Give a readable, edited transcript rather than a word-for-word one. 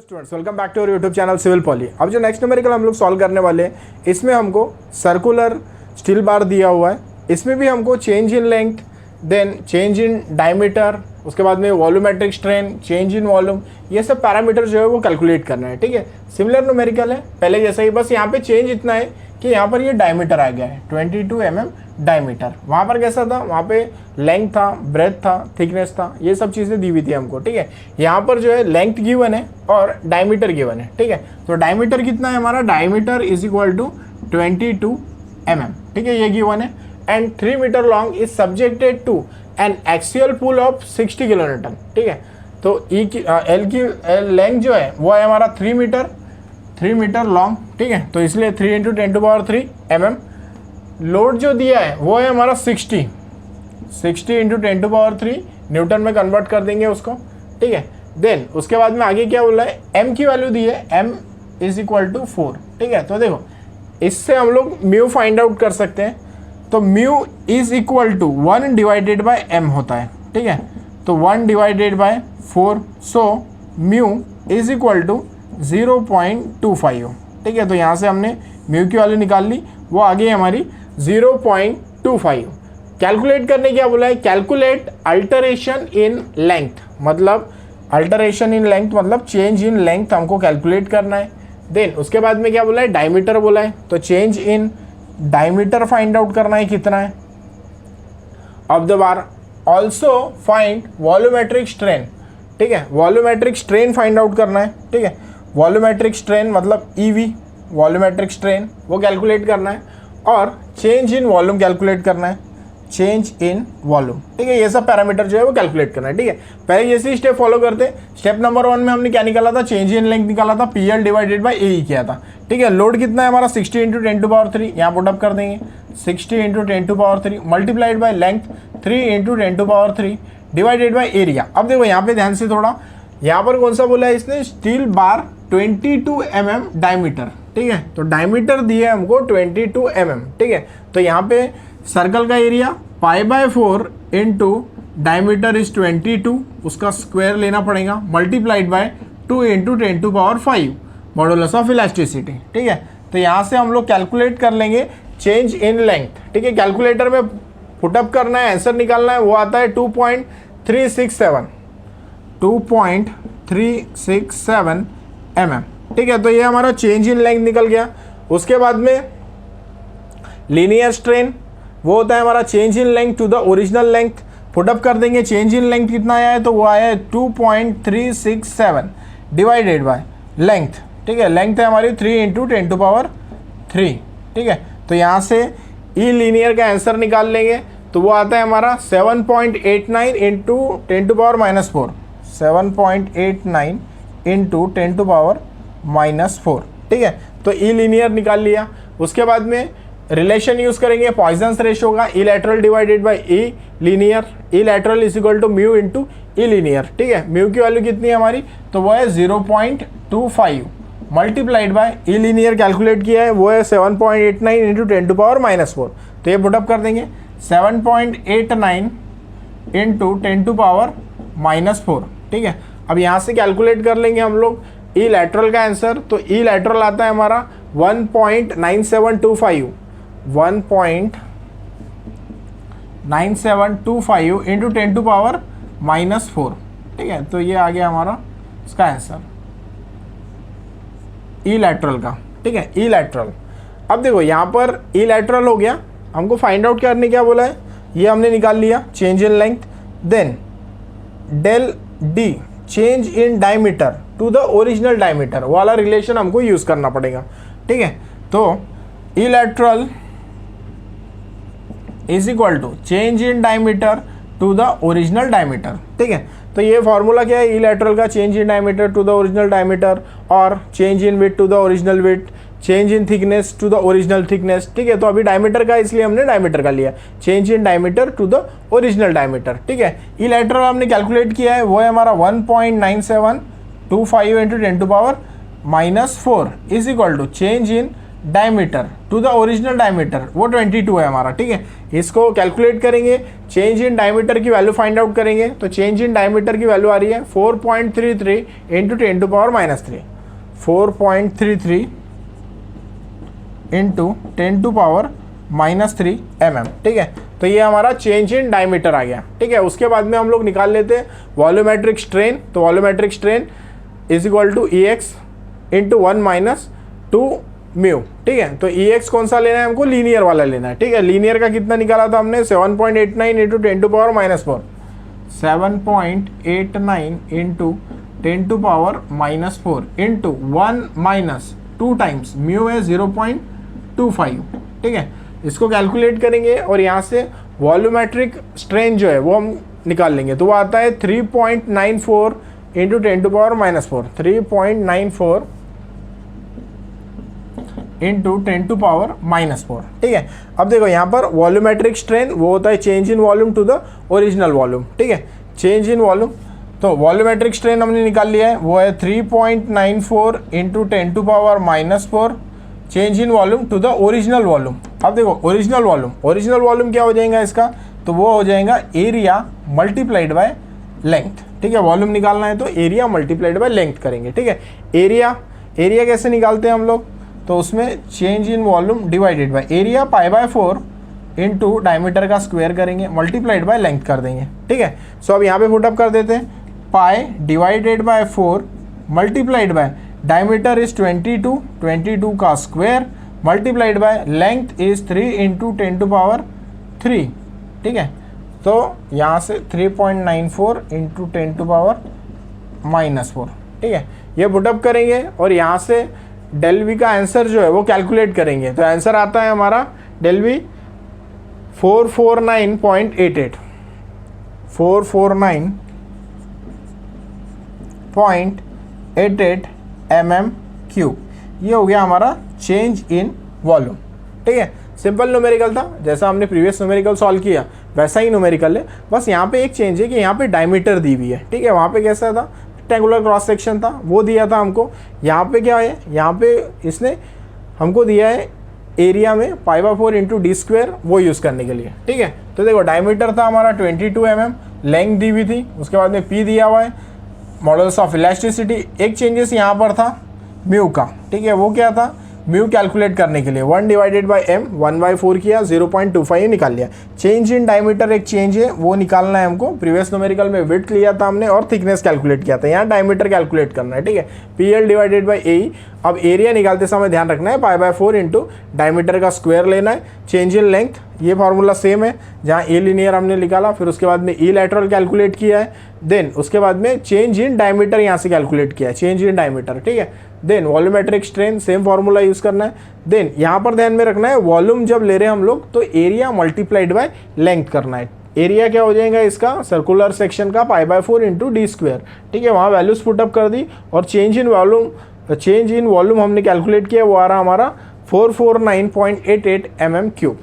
Students, welcome back to our YouTube channel civil poly. अब जो next numerical हम लोग सॉल्व करने वाले हैं, इसमें हमको सर्कुलर स्टील बार दिया हुआ है। इसमें भी हमको change in length, then change in diameter, उसके बाद में volumetric strain, change in volume, ये सब पैरामीटर जो है वो कैलकुलेट करना है। ठीक है, सिमिलर न्यूमेरिकल है पहले जैसा ही, बस यहाँ पे चेंज इतना है कि यहाँ पर ये डायमीटर आ गया है 22 mm डायमीटर। वहाँ पर कैसा था, वहाँ पे लेंथ था, ब्रेथ था, थिकनेस था, ये सब चीज़ें दी हुई थी हमको। ठीक है, यहाँ पर जो है लेंथ गिवन है और डायमीटर गिवन है। ठीक है, तो डायमीटर कितना है हमारा, diameter is equal to 22 mm। ठीक है, ये गिवन है। And 3 metre long is subjected to an axial pull of 60 kilonewton. ठीक है, तो एल की लेंथ जो है वो है हमारा 3 मीटर लॉन्ग। ठीक है, तो इसलिए 3 × 10⁻³ mm। लोड जो दिया है वो है हमारा 60 × 10⁻³ न्यूटन में कन्वर्ट कर देंगे उसको। ठीक है, देन उसके बाद में आगे क्या बोला है, m की वैल्यू दी है, m इज इक्वल टू 4। ठीक है, तो देखो इससे हम लोग म्यू फाइंड आउट कर सकते हैं। तो mu is equal to 1/m होता है। ठीक है, तो 1/4, so mu is equal to 0.25। ठीक है, तो यहाँ से हमने म्यू की वैल्यू निकाल ली, वो आ गई हमारी 0.25। कैलकुलेट करने क्या बोला है, कैलकुलेट अल्टरेशन इन लेंथ, मतलब अल्टरेशन इन लेंथ मतलब चेंज इन लेंथ हमको कैलकुलेट करना है। देन उसके बाद में क्या बोला है, डायमीटर बोला है, तो change in diameter find out करना है कितना है of the bar. Also find volumetric strain. ठीक है, वॉल्यूमेट्रिक स्ट्रेन फाइंड आउट करना है। ठीक है, वॉल्यूमेट्रिक स्ट्रेन मतलब EV, वॉल्यूमेट्रिक स्ट्रेन वो कैलकुलेट करना है, और चेंज इन वॉल्यूम कैलकुलेट करना है, चेंज इन वॉल्यूम। ठीक है, ये सब पैरामीटर जो है वो कैलकुलेट करना है। ठीक है, पहले जैसे स्टेप फॉलो करते, स्टेप नंबर 1 में हमने क्या निकाला था, चेंज इन लेंथ निकाला था, PL/AE किया था। ठीक है, लोड कितना है हमारा 60 × 10⁻³ यहाँ पुटअप कर देंगे, 60 × 10⁻³ multiplied by length 3 × 10⁻³ divided by area. अब देखो यहाँ पे ध्यान से थोड़ा, यहाँ पर कौन सा बोला है इसने, स्टील बार 22 mm डायमीटर। ठीक है, तो डायमीटर दिया है हमको 22 mm। ठीक है, तो यहाँ पे सर्कल का एरिया π/4 इंटू डायमीटर इज 22, उसका स्क्वायर लेना पड़ेगा, multiplied by 2 × 10⁵ modulus of elasticity. ठीक है, तो यहाँ से हम लोग कैलकुलेट कर लेंगे चेंज इन लेंथ। ठीक है, कैलकुलेटर में पुटअप करना है, आंसर निकालना है, वो आता है 2.367 mm। ठीक है, तो ये हमारा चेंज इन लेंथ निकल गया। उसके बाद में लीनियर स्ट्रेन वो होता है हमारा change in length to the original length, put up कर देंगे, चेंज इन लेंथ कितना आया है, तो वो आया है 2.367 डिवाइडेड बाय लेंथ। ठीक है, लेंथ है हमारी 3 × 10⁻3। ठीक है, तो यहाँ से ई लीनियर का आंसर निकाल लेंगे, तो वो आता है हमारा 7.89 × 10⁻⁻4, 7.89 × 10⁻⁻4। ठीक है, तो ई लीनियर निकाल लिया। उसके बाद में रिलेशन यूज करेंगे, पॉइजन्स रेशियो का, e lateral divided by e linear, e lateral is equal to mu into e linear. ठीक है, म्यू की वैल्यू कितनी है हमारी, तो वो है 0.25 multiplied by e linear calculate किया है, वो है 7.89 × 10⁻⁻4। तो ये पुटअप कर देंगे, 7.89 × 10⁻⁴। ठीक है, अब यहाँ से कैलकुलेट कर लेंगे हम लोग ई लैटरल का आंसर, तो ई लैटरल आता है हमारा 1.9725 1.9725 × 10⁻⁻4। ठीक है, तो ये आ गया हमारा इसका आंसर ई लैटरल का। ठीक है, ई लैटरल। अब देखो यहाँ पर ई लैटरल हो गया, हमको फाइंड आउट करने क्या बोला है, ये हमने निकाल लिया change in length. Then del d change in diameter to the original diameter वाला रिलेशन हमको यूज करना पड़ेगा। ठीक है, तो e lateral is equal to change in diameter to the original diameter. ठीक है, तो ये फॉर्मूला क्या है, ई लैटरल का change in diameter to the original diameter, और change in width to the original width, change in thickness to the original thickness. ठीक है, तो अभी डायमीटर का इसलिए हमने डायमीटर का लिया, change in diameter to the original diameter. ठीक है, ई लैटरल हमने कैलकुलेट किया है, वो है हमारा 1.9725 × 10⁻⁻4 is equal to change in diameter to the original diameter, वो 22 है हमारा, ठीक है। इसको कैलकुलेट करेंगे, चेंज इन डायमीटर की वैल्यू फाइंड आउट करेंगे, तो चेंज इन डायमीटर की वैल्यू आ रही है 4.33 इंटू 10⁻³ 4.33 इंटू 10⁻³ mm, ठीक है। तो ये हमारा चेंज इन डायमीटर आ गया, ठीक है। उसके बाद में हम लोग निकाल लेते हैं वॉल्यूमेट्रिक स्ट्रेन, तो volumetric strain is equal to EX into 1 - 2 mu, ठीक है। तो EX कौन सा लेना है हमको, लीनियर वाला लेना है, ठीक है। लीनियर का कितना निकाला था हमने, 7.89 into 10⁻⁻⁴, 7.89 into 10⁻⁻⁴ into 1 - 2 times mu है 0.25, ठीक है। इसको कैलकुलेट करेंगे और यहाँ से वॉल्यूमेट्रिक स्ट्रेन जो है वो हम निकाल लेंगे, तो वो आता है 3.94 इंटू 10⁻⁻⁴, 3.94 इंटू 10⁻⁻⁴, ठीक है। अब देखो यहाँ पर वॉल्यूमेट्रिक स्ट्रेन वो होता है change in volume to the original volume, ठीक है, चेंज इन वॉल्यूम। तो वॉल्यूमेट्रिक स्ट्रेन हमने निकाल लिया है, वो है 3.94 into 10⁻⁻⁴ change in volume to the original volume. अब देखो ओरिजिनल वॉल्यूम क्या हो जाएगा इसका, तो वो हो जाएगा एरिया मल्टीप्लाइड बाय लेंथ, ठीक है। वॉल्यूम निकालना है तो एरिया मल्टीप्लाइड बाय लेंथ करेंगे, ठीक है। एरिया कैसे निकालते हैं हम लोग, तो उसमें change in volume divided by area π/4 into diameter का स्क्वायर करेंगे मल्टीप्लाइड बाय लेंथ कर देंगे, ठीक है। सो अब यहाँ पे पुटअप कर देते हैं, पाई divided by 4 multiplied by diameter is 22 का square multiplied by length is 3 into 10⁻3, ठीक है। तो यहाँ से 3.94 इंटू 10⁻⁻⁴, ठीक है। ये पुटअप करेंगे और यहाँ से डेल वी का आंसर जो है वो कैलकुलेट करेंगे, तो आंसर आता है हमारा डेल वी 449.88 mm³। ये हो गया हमारा चेंज इन वॉल्यूम, ठीक है। सिंपल न्यूमेरिकल था, जैसा हमने प्रीवियस न्यूमेरिकल सॉल्व किया वैसा ही न्यूमेरिकल है, बस यहाँ पे एक चेंज है कि यहाँ पे डायमीटर दी हुई है, ठीक है। वहाँ पे कैसा था, रेक्टेंगुलर क्रॉस सेक्शन था, वो दिया था हमको। यहाँ पे क्या है, यहाँ पे इसने हमको दिया है एरिया में π/4 इंटू d², वो यूज़ करने के लिए, ठीक है। तो देखो डायमीटर था हमारा 22 mm, लेंथ दी हुई थी, उसके बाद में P दिया हुआ है, मॉडल्स ऑफ इलास्टिसिटी। एक चेंजेस यहाँ पर था म्यू का, ठीक है। वो क्या था, म्यू कैलकुलेट करने के लिए 1 डिवाइडेड बाय m 1/4 किया, 0.25 निकाल लिया। चेंज इन डायमीटर एक चेंज है, वो निकालना है हमको। प्रीवियस न्यूमेरिकल में विड्थ लिया था हमने और थिकनेस कैलकुलेट किया था, यहाँ डायमीटर कैलकुलेट करना है, ठीक है। PL divided by AE। अब एरिया निकालते समय ध्यान रखना है π/4 इंटू डायमीटर का स्क्वायर लेना है। चेंज इन लेंथ, ये फार्मूला सेम है, जहाँ ए लीनियर हमने निकाला, फिर उसके बाद में ई लैटरल कैलकुलेट किया है, देन उसके बाद में चेंज इन डायमीटर यहाँ से कैलकुलेट किया है, चेंज इन डायमीटर, ठीक है। Then volumetric strain same formula use करना है। देन यहाँ पर ध्यान में रखना है वॉल्यूम जब ले रहे हैं हम लोग तो एरिया मल्टीप्लाइड बाय लेंथ करना है। एरिया क्या हो जाएगा इसका, सर्कुलर सेक्शन का π/4 इंटू d², ठीक है। वहाँ वैल्यूज पुटअप कर दी और चेंज इन वॉल्यूम हमने कैलकुलेट किया, वो आ रहा हमारा 449.88 mm³,